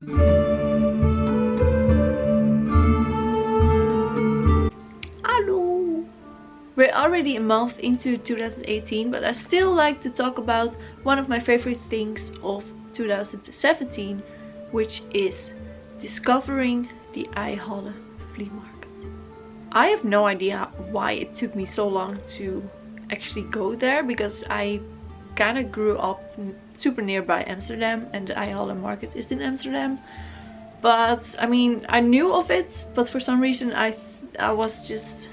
Hello! We're already a month into 2018, but I still like to talk about one of my favorite things of 2017, which is discovering the Ij-Hallen flea market. I have no idea why it took me so long to actually go there, because I kind of grew up super nearby Amsterdam and the Ij-Hallen market is in Amsterdam. But I mean, I knew of it, but for some reason I was just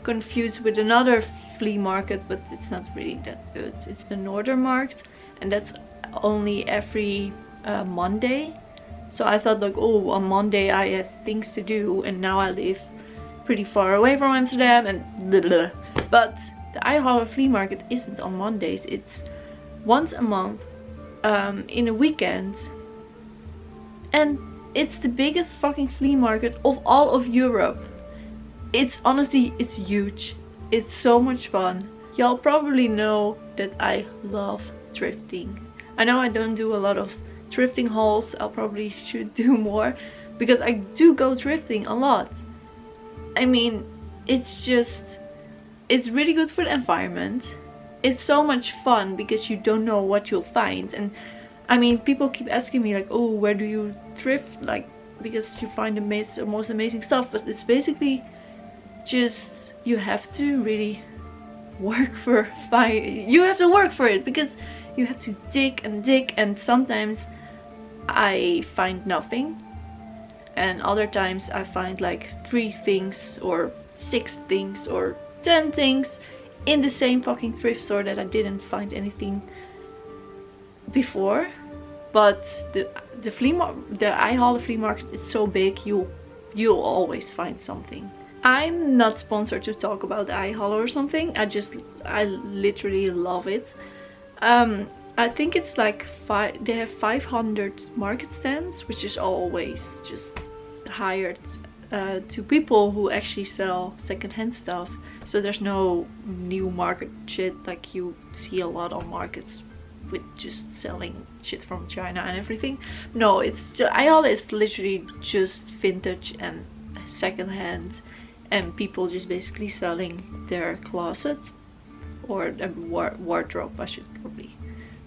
confused with another flea market, but it's not really that good. It's the Northern Market, and that's only every Monday. So I thought like, oh, on Monday I had things to do, and now I live pretty far away from Amsterdam and blah blah. But the Ij-Hallen flea market isn't on Mondays. It's once a month in a weekend, and it's the biggest fucking flea market of all of Europe. It's honestly, it's huge. It's so much fun. Y'all probably know that I love thrifting. I know I don't do a lot of thrifting hauls. I probably should do more, because I do go thrifting a lot. I mean, it's really good for the environment. It's so much fun because you don't know what you'll find. And I mean, people keep asking me like, oh, where do you thrift? Like, because you find the most amazing stuff. But it's basically just, you have to really work for you have to work for it, because you have to dig and dig, and sometimes I find nothing, and other times I find like 3 things or 6 things or 10 things in the same fucking thrift store that I didn't find anything before. But the Ij-Hallen flea market is so big, you'll always find something. I'm not sponsored to talk about the Ij-Hallen or something. I literally love it. I think it's like they have 500 market stands, which is always just hired to people who actually sell secondhand stuff. So there's no new market shit like you see a lot on markets with just selling shit from China and everything. No, it's just, Ij-Hallen is literally just vintage and secondhand, and people just basically selling their closet or a wardrobe. I should probably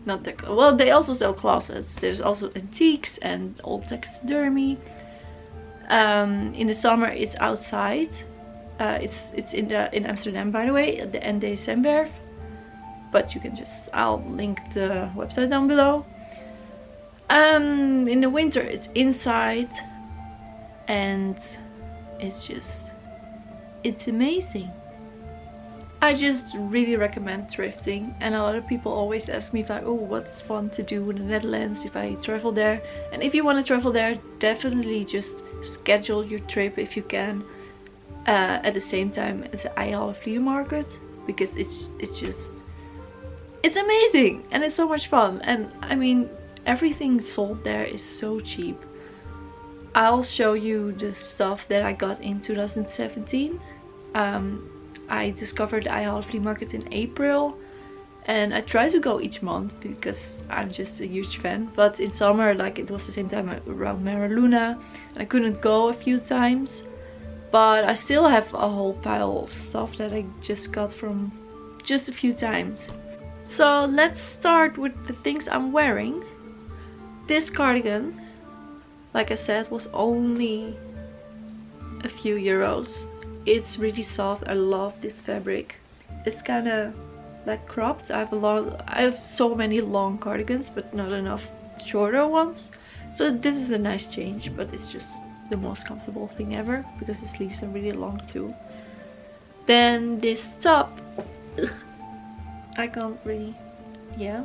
not their, well, they also sell closets. There's also antiques and old taxidermy. In the summer it's outside. It's in Amsterdam, by the way, at the December. But you can just, I'll link the website down below. In the winter it's inside, and it's amazing. I just really recommend thrifting, and a lot of people always ask me like, oh, what's fun to do in the Netherlands if I travel there. And if you want to travel there, definitely just schedule your trip if you can at the same time as the Ij-Hallen flea market, because it's amazing and it's so much fun. And I mean, everything sold there is so cheap. I'll show you the stuff that I got in 2017. I discovered the Ij-Hallen flea market in April, and I try to go each month because I'm just a huge fan. But in summer, like, it was the same time around Maraluna, and I couldn't go a few times. But I still have a whole pile of stuff that I just got from just a few times. So let's start with the things I'm wearing. This cardigan, like I said, was only a few euros. It's really soft. I love this fabric. It's kind of like cropped. I have so many long cardigans, but not enough shorter ones. So this is a nice change, but it's just the most comfortable thing ever because the sleeves are really long too. Then this top, I can't really, yeah.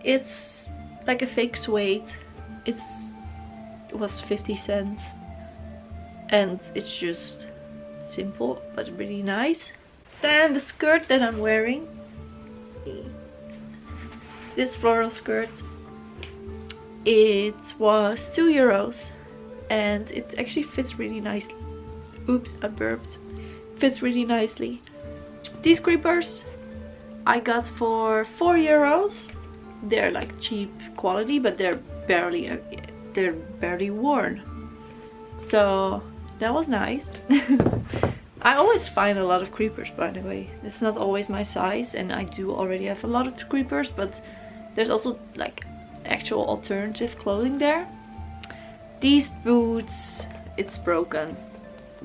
It's like a fake suede. It was 50 cents. And it's just simple but really nice. Then the skirt that I'm wearing, this floral skirt, it was 2 euros, and it actually fits really nicely. Oops, I burped. Fits really nicely. These creepers I got for 4 euros. They're like cheap quality, but they're barely they're barely worn. So that was nice. I always find a lot of creepers, by the way. It's not always my size, and I do already have a lot of creepers, but there's also like actual alternative clothing there. These boots, it's broken,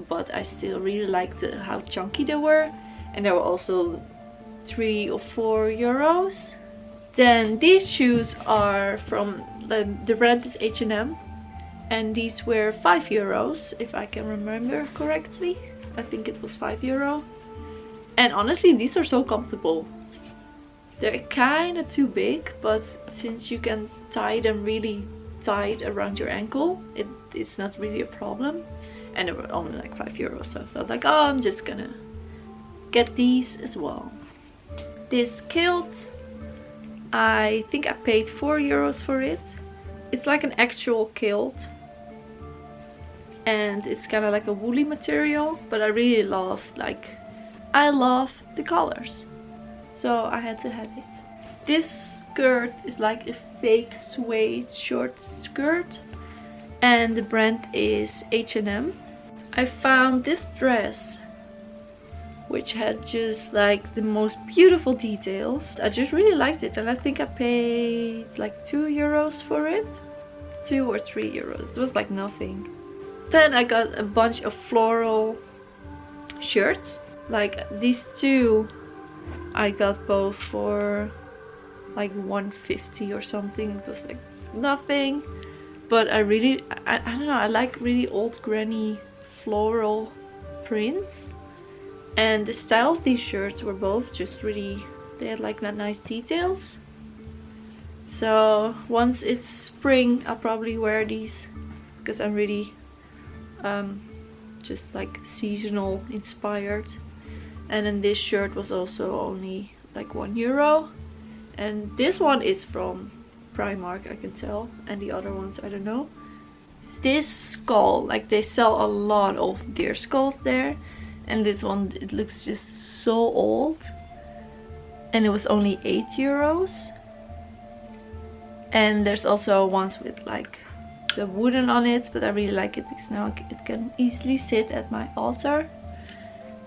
but I still really liked how chunky they were, and they were also 3 or 4 euros. Then these shoes are from the brand is H&M, and these were 5 euros if I can remember correctly. I think it was 5 euro. And honestly, these are so comfortable. They're kind of too big, but since you can tie them really tight around your ankle, it's not really a problem. And they were only like 5 euros, so I felt like, oh, I'm just gonna get these as well. This kilt, I think I paid 4 euros for it. It's like an actual kilt, and it's kind of like a woolly material, but I really love, I love the colors, so I had to have it. This skirt is like a fake suede short skirt, and the brand is H&M. I found this dress which had just like the most beautiful details. I just really liked it, and I think I paid like 2 euros for it. 2 or 3 euros. It was like nothing. Then I got a bunch of floral shirts. Like these two I got both for like 150 or something. It was like nothing. But I don't know, I like really old granny floral prints. And the style of these shirts were both just really, they had like nice details. So once it's spring, I'll probably wear these, because I'm really just like seasonal inspired. And then this shirt was also only like 1 euro. And this one is from Primark, I can tell. And the other ones, I don't know. This skull, like they sell a lot of deer skulls there. And this one, it looks just so old. And it was only 8 euros. And there's also ones with like the wooden on it, but I really like it because now it can easily sit at my altar.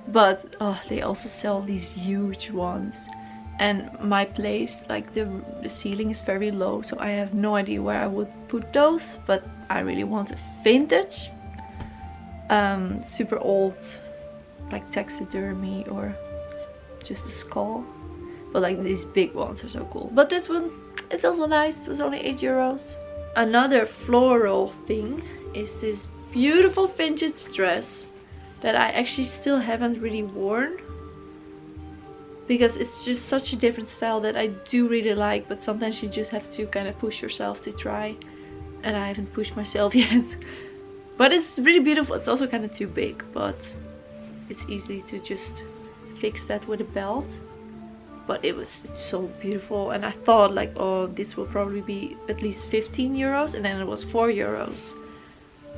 But oh, they also sell these huge ones. And my place, like the ceiling is very low, so I have no idea where I would put those. But I really want a vintage, super old, like taxidermy or just a skull. But like these big ones are so cool. But this one, it's also nice. It was only 8 euros. Another floral thing is this beautiful vintage dress that I actually still haven't really worn, because it's just such a different style that I do really like, but sometimes you just have to kind of push yourself to try, and I haven't pushed myself yet. But it's really beautiful. It's also kind of too big, but it's easy to just fix that with a belt. But it's so beautiful, and I thought like, oh, this will probably be at least 15 euros, and then it was 4 euros.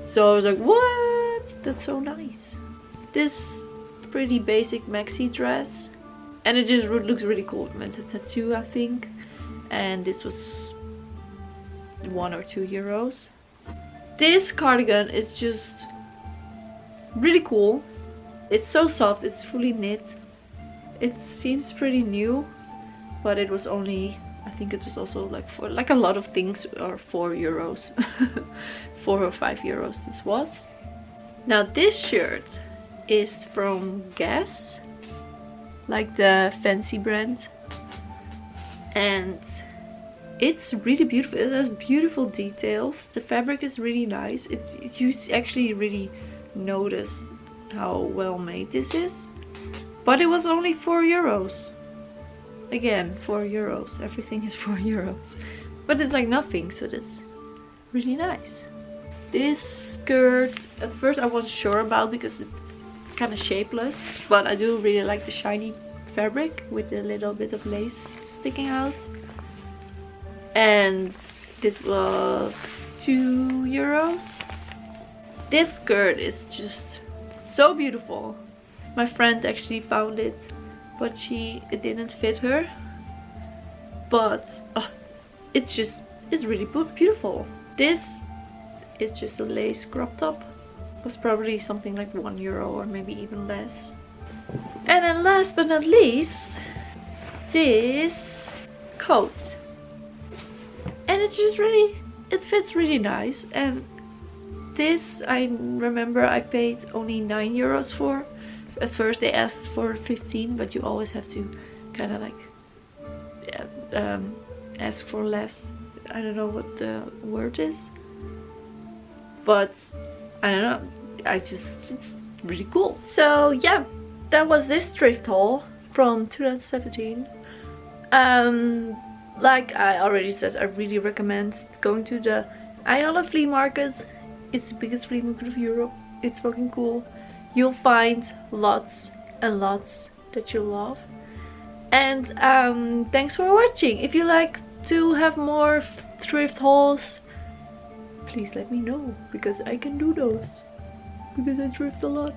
So I was like, what? That's so nice. This pretty basic maxi dress, and it just looks really cool with a tattoo, I think. And this was 1 or 2 euros. This cardigan is just really cool. It's so soft, it's fully knit. It seems pretty new, but it was only, I think it was also like for like a lot of things are 4 euros. 4 or 5 euros this was. Now this shirt is from Guess, like the fancy brand, and it's really beautiful. It has beautiful details. The fabric is really nice. You actually really notice how well made this is. But it was only 4 euros. Again, 4 euros. Everything is 4 euros. But it's like nothing, so that's really nice. This skirt, at first I wasn't sure about because it's kind of shapeless. But I do really like the shiny fabric with a little bit of lace sticking out. And it was 2 euros. This skirt is just so beautiful. My friend actually found it, but it didn't fit her. But it's really beautiful. This It's just a lace crop top. It was probably something like €1 or maybe even less. And then last but not least, this coat. And it's just really, it fits really nice. And this, I remember I paid only €9 for. At first they asked for 15, but you always have to kind of like ask for less. I don't know what the word is, but I don't know, it's really cool. So yeah, that was this thrift haul from 2017. Like I already said, I really recommend going to the Ij-Hallen flea market. It's the biggest flea market of Europe. It's fucking cool. You'll find lots and lots that you'll love. And thanks for watching. If you like to have more thrift hauls, please let me know, because I can do those, because I thrift a lot.